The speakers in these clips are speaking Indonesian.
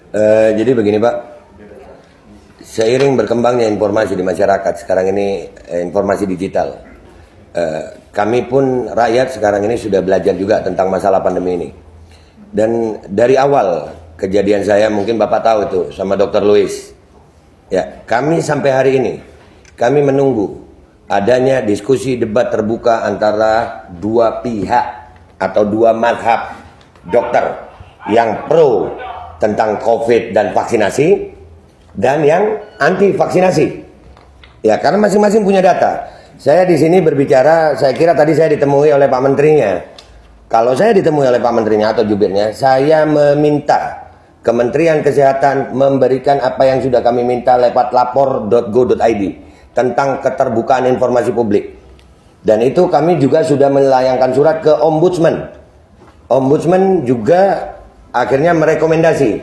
Jadi begini Pak, seiring berkembangnya informasi di masyarakat sekarang ini, informasi digital, kami pun rakyat sekarang ini sudah belajar juga tentang masalah pandemi ini. Dan dari awal kejadian saya, mungkin Bapak tahu itu sama Dr. Louis, ya, kami sampai hari ini kami menunggu adanya diskusi debat terbuka antara dua pihak atau dua mazhab dokter yang pro tentang COVID dan vaksinasi, dan yang anti vaksinasi. Ya, karena masing-masing punya data. Saya di sini berbicara, saya kira tadi saya ditemui oleh Pak Menterinya. Kalau saya ditemui oleh Pak Menterinya atau jubirnya, saya meminta Kementerian Kesehatan memberikan apa yang sudah kami minta lewat lapor.go.id tentang keterbukaan informasi publik. Dan itu kami juga sudah melayangkan surat ke Ombudsman. Ombudsman juga akhirnya merekomendasi.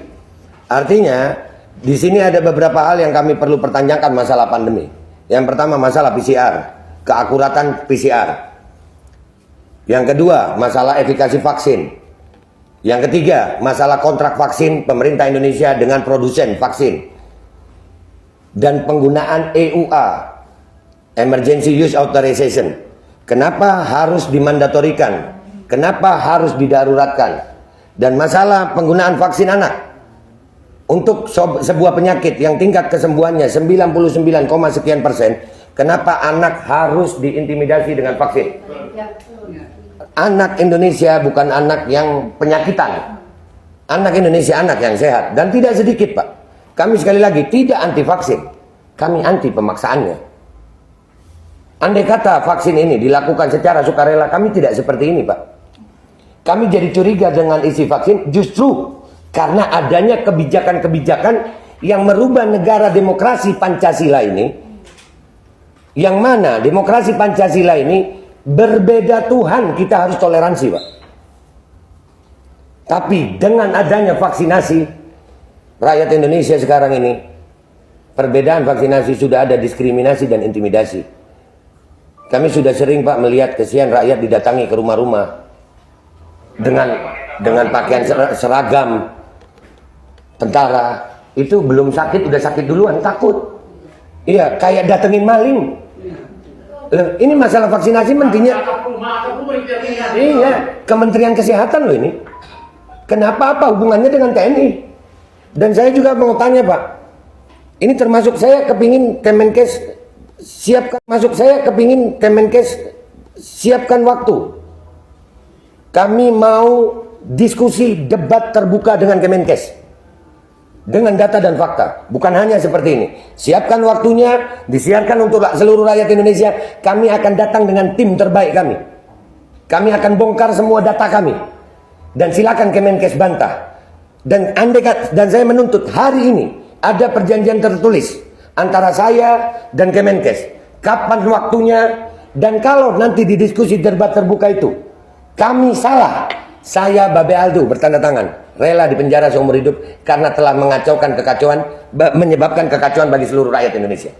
Artinya di sini ada beberapa hal yang kami perlu pertanyakan masalah pandemi. Yang pertama masalah PCR, keakuratan PCR. Yang kedua masalah efikasi vaksin. Yang ketiga masalah kontrak vaksin pemerintah Indonesia dengan produsen vaksin. Dan penggunaan EUA, Emergency Use Authorization. Kenapa harus dimandatorikan? Kenapa harus didaruratkan? Dan masalah penggunaan vaksin anak untuk sebuah penyakit yang tingkat kesembuhannya 99,sekian%, kenapa anak harus diintimidasi dengan vaksin? Anak Indonesia bukan anak yang penyakitan. Anak Indonesia anak yang sehat. Dan tidak sedikit Pak, kami sekali lagi tidak anti vaksin, kami anti pemaksaannya. Andai kata vaksin ini dilakukan secara sukarela, kami tidak seperti ini Pak. Kami jadi curiga dengan isi vaksin justru karena adanya kebijakan-kebijakan yang merubah negara demokrasi Pancasila ini, yang mana demokrasi Pancasila ini berbeda Tuhan, kita harus toleransi Pak. Tapi dengan adanya vaksinasi, rakyat Indonesia sekarang ini, perbedaan vaksinasi sudah ada diskriminasi dan intimidasi. Kami sudah sering Pak melihat kesian rakyat didatangi ke rumah-rumah dengan pakaian seragam tentara. Itu belum sakit udah sakit duluan, takut. Iya, kayak datengin maling. Ini masalah vaksinasi mentinya. Iya, Kementerian Kesehatan loh ini. Kenapa, apa hubungannya dengan TNI? Dan saya juga mau tanya Pak, ini termasuk saya kepingin Kemenkes siapkan waktu. Kami mau diskusi debat terbuka dengan Kemenkes dengan data dan fakta, bukan hanya seperti ini. Siapkan waktunya, disiarkan untuk seluruh rakyat Indonesia. Kami akan datang dengan tim terbaik kami. Kami akan bongkar semua data kami. Dan silakan Kemenkes bantah. Dan saya menuntut hari ini ada perjanjian tertulis antara saya dan Kemenkes. Kapan waktunya, dan kalau nanti di diskusi debat terbuka itu kami salah, saya Babe Aldo bertanda tangan rela dipenjara seumur hidup karena telah menyebabkan kekacauan bagi seluruh rakyat Indonesia.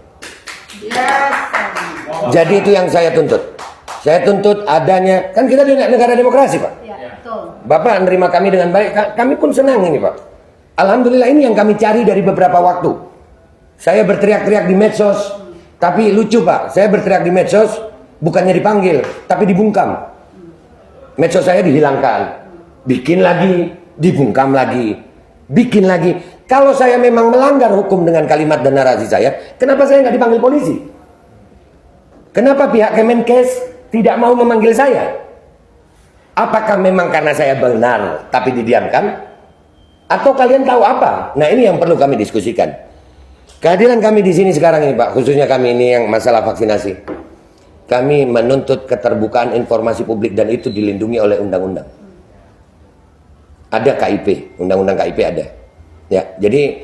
Jadi itu yang saya tuntut. Saya tuntut adanya, kan kita di negara demokrasi Pak. Bapak menerima kami dengan baik, kami pun senang ini Pak. Alhamdulillah, ini yang kami cari dari beberapa waktu. Saya berteriak-teriak di medsos, tapi lucu Pak, saya berteriak di medsos bukannya dipanggil, tapi dibungkam. Medsos saya dihilangkan, bikin lagi, dibungkam lagi, bikin lagi. Kalau saya memang melanggar hukum dengan kalimat dan narasi saya, kenapa saya nggak dipanggil polisi? Kenapa pihak Kemenkes tidak mau memanggil saya? Apakah memang karena saya benar tapi didiamkan? Atau kalian tahu apa? Nah, ini yang perlu kami diskusikan. Kehadiran kami di sini sekarang ini Pak, khususnya kami ini yang masalah vaksinasi. Kami menuntut keterbukaan informasi publik dan itu dilindungi oleh undang-undang. Ada KIP, undang-undang KIP ada. Ya, jadi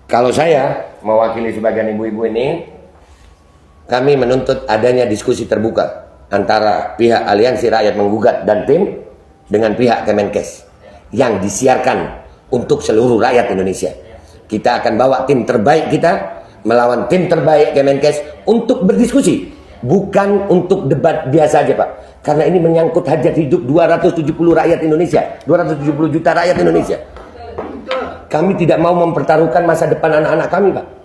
kalau saya mewakili sebagian ibu-ibu ini, kami menuntut adanya diskusi terbuka antara pihak Aliansi Rakyat Menggugat dan tim dengan pihak Kemenkes yang disiarkan untuk seluruh rakyat Indonesia. Kita akan bawa tim terbaik kita melawan tim terbaik Kemenkes untuk berdiskusi. Bukan untuk debat biasa aja Pak. Karena ini menyangkut hajat hidup 270 rakyat Indonesia. 270 juta rakyat Indonesia. Kami tidak mau mempertaruhkan masa depan anak-anak kami, Pak.